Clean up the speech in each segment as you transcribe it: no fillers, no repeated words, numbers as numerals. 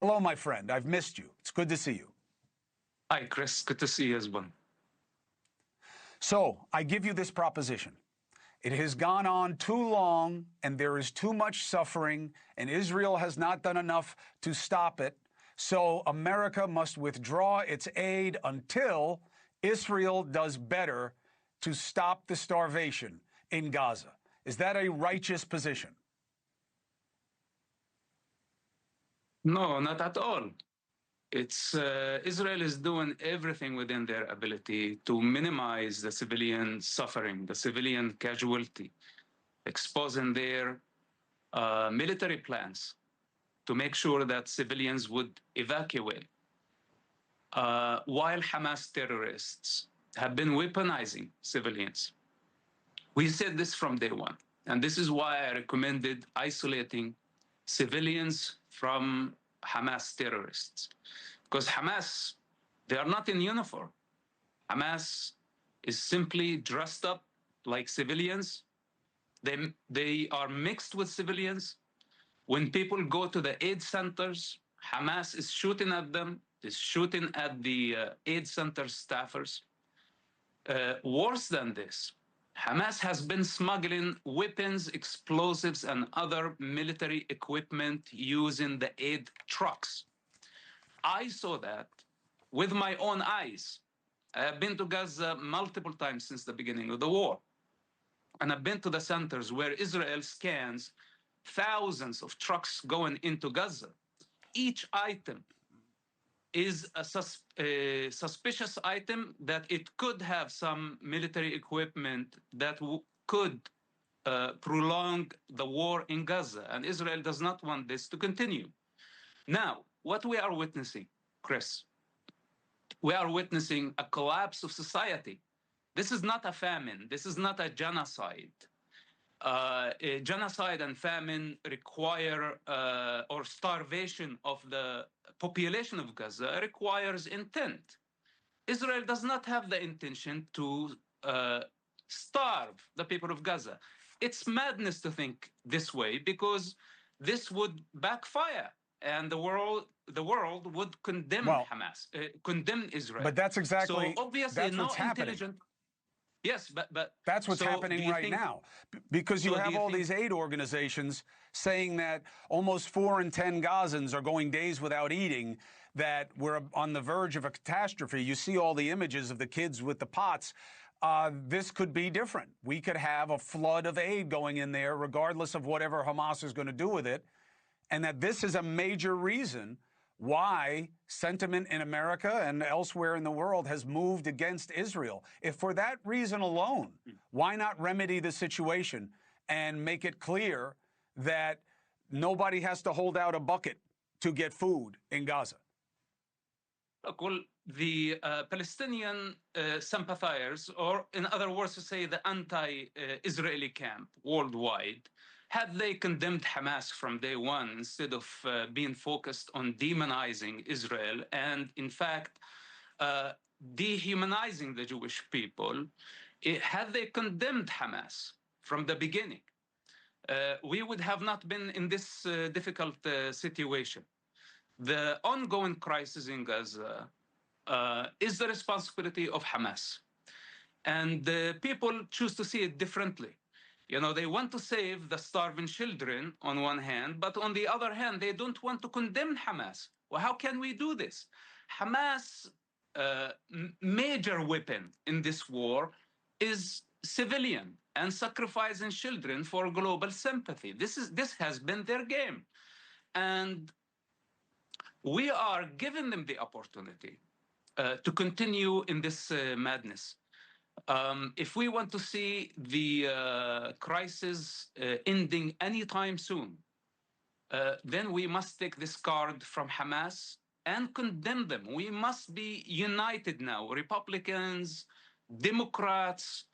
Hello, my friend. I've missed you. It's good to see you. Hi, Chris. Good to see you as well. So, I give you this proposition. It has gone on too long, and there is too much suffering, and Israel has not done enough to stop it. So, America must withdraw its aid until Israel does better to stop the starvation in Gaza. Is that a righteous position? No, not at all. It's Israel is doing everything within their ability to minimize the civilian suffering, the civilian casualty, exposing their military plans to make sure that civilians would evacuate. While Hamas terrorists have been weaponizing civilians. We said this from day one, and this is why I recommended isolating civilians from Hamas terrorists. Because Hamas, they are not in uniform. Hamas is simply dressed up like civilians. They are mixed with civilians. When people go to the aid centers, Hamas is shooting at them, is shooting at the aid center staffers. Worse than this, Hamas has been smuggling weapons, explosives, and other military equipment using the aid trucks. I saw that with my own eyes. I have been to Gaza multiple times since the beginning of the war. And I've been to the centers where Israel scans thousands of trucks going into Gaza. Each item is a suspicious item that it could have some military equipment that could prolong the war in Gaza. And Israel does not want this to continue. Now, what we are witnessing, Chris, we are witnessing a collapse of society. This is not a famine. This is not a genocide. Genocide and famine require, or starvation of the population of Gaza requires intent. Israel does not have the intention to starve the people of Gaza. It's madness to think this way because this would backfire and the world would condemn Hamas, condemn Israel. But that's exactly, so obviously that's no what's happening. Intelligent. Yes, but that's what's happening right now, because you have all these aid organizations saying that almost 4 in 10 Gazans are going days without eating, that we're on the verge of a catastrophe. You see all the images of the kids with the pots. This could be different. We could have a flood of aid going in there, regardless of whatever Hamas is going to do with it, and that this is a major reason why sentiment in America and elsewhere in the world has moved against Israel. If for that reason alone, why not remedy the situation and make it clear that nobody has to hold out a bucket to get food in Gaza? Look, well, the Palestinian sympathizers, or in other words to say the anti-Israeli camp worldwide, had they condemned Hamas from day one instead of being focused on demonizing Israel and, in fact, dehumanizing the Jewish people, had they condemned Hamas from the beginning, we would have not been in this difficult situation. The ongoing crisis in Gaza is the responsibility of Hamas. And people choose to see it differently. You know, they want to save the starving children on one hand, but on the other hand, they don't want to condemn Hamas. Well, how can we do this? Hamas' major weapon in this war is civilian and sacrificing children for global sympathy. This has been their game. And we are giving them the opportunity to continue in this madness. If we want to see the crisis ending anytime soon, then we must take this card from Hamas and condemn them. We must be united now. Republicans, Democrats,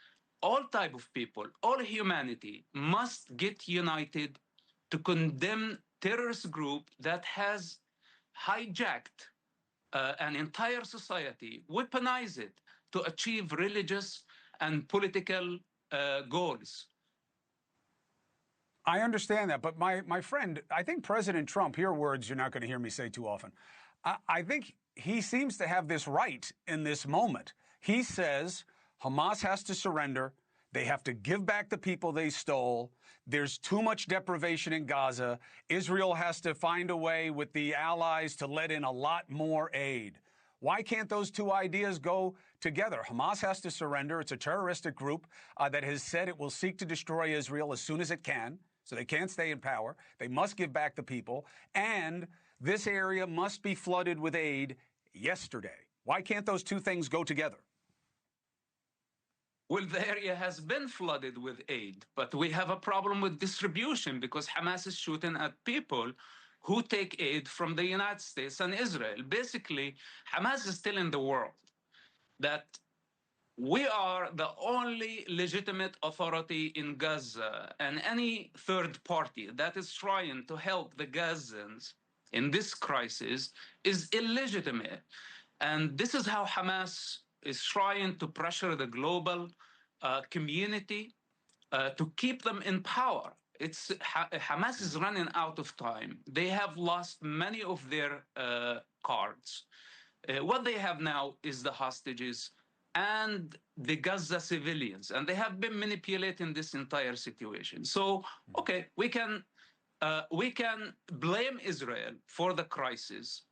all type of people, all humanity must get united to condemn terrorist group that has hijacked an entire society, weaponize it to achieve religious and political goals. I understand that, but my friend, I think President Trump, here words you're not going to hear me say too often, I think he seems to have this right in this moment. He says Hamas has to surrender. They have to give back the people they stole. There's too much deprivation in Gaza. Israel has to find a way with the allies to let in a lot more aid. Why can't those two ideas go together? Hamas has to surrender. It's a terroristic group that has said it will seek to destroy Israel as soon as it can. So they can't stay in power. They must give back the people. And this area must be flooded with aid yesterday. Why can't those two things go together? Well, the area has been flooded with aid, but we have a problem with distribution because Hamas is shooting at people who take aid from the United States and Israel. Basically, Hamas is telling the world that we are the only legitimate authority in Gaza, and any third party that is trying to help the Gazans in this crisis is illegitimate. And this is how Hamas is trying to pressure the global community to keep them in power. Hamas is running out of time. They have lost many of their cards. What they have now is the hostages and the Gaza civilians, and they have been manipulating this entire situation. So, okay, we can blame Israel for the crisis,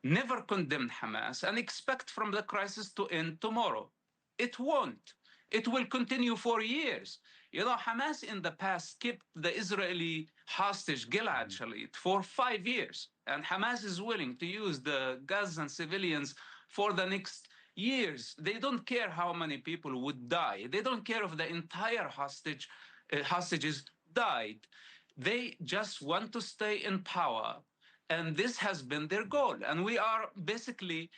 never condemn Hamas, and expect from the crisis to end tomorrow. It won't. It will continue for years. You know, Hamas in the past kept the Israeli hostage, Gilad Shalit, for 5 years. And Hamas is willing to use the Gazan civilians for the next years. They don't care how many people would die. They don't care if the entire hostages died. They just want to stay in power. And this has been their goal. And we are basically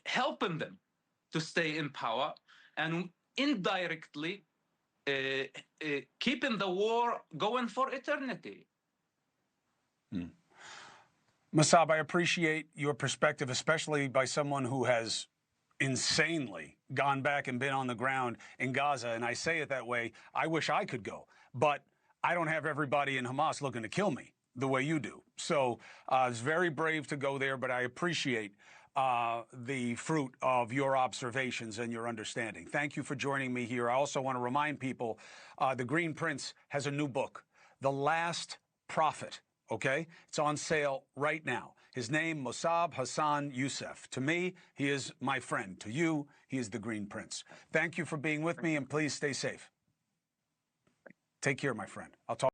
helping them to stay in power and indirectly keeping the war going for eternity. Mossab, I appreciate your perspective, especially by someone who has insanely gone back and been on the ground in Gaza. And I say it that way. I wish I could go, but I don't have everybody in Hamas looking to kill me the way you do. So it's very brave to go there, but I appreciate the fruit of your observations and your understanding. Thank you for joining me here. I also want to remind people, the Green Prince has a new book, The Last Prophet, okay? It's on sale right now. His name, Mossab Hassan Youssef. To me, he is my friend. To you, he is the Green Prince. Thank you for being with me, and please stay safe. Take care, my friend. I'll talk.